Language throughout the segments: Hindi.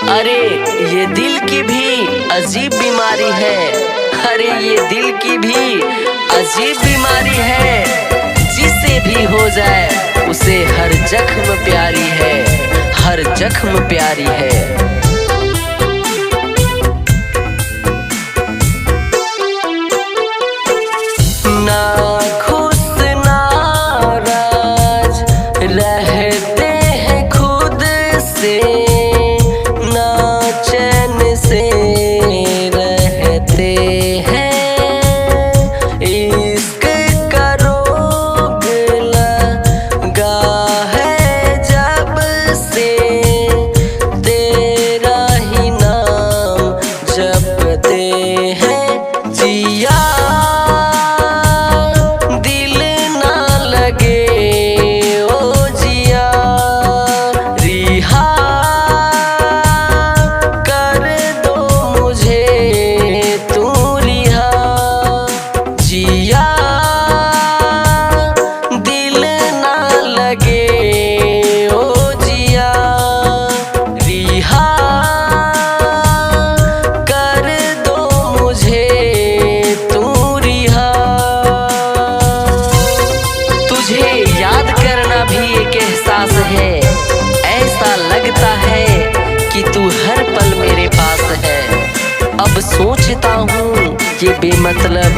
अरे ये दिल की भी अजीब बीमारी है। अरे ये दिल की भी अजीब बीमारी है। जिसे भी हो जाए उसे हर जख्म प्यारी है, हर जख्म प्यारी है। रहते हैं खुद से, ना चैन से रहते हैं। इश्क का रोग लगा है जब से, तेरा ही नाम जपते हैं। जिया दिल ना लगे है। ऐसा लगता है कि तू हर पल मेरे पास है। अब सोचता हूँ ये बेमतलब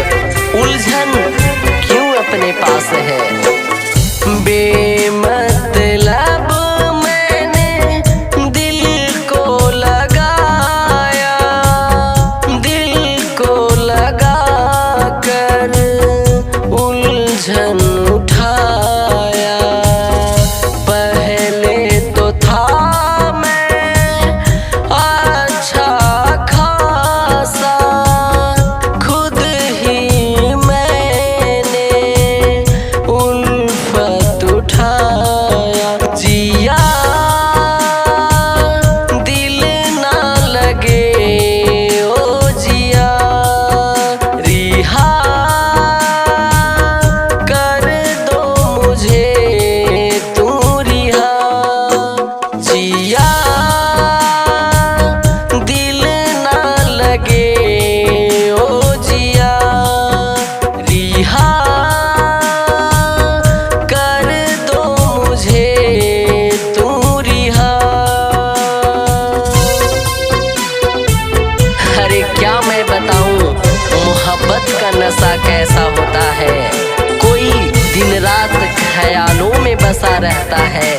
उलझन क्यों अपने पास है। बेमतलब मैंने दिल को लगाया, दिल को लगा कर उलझन उठाया। मोहब्बत का नशा कैसा होता है। कोई दिन रात ख्यालों में बसा रहता है।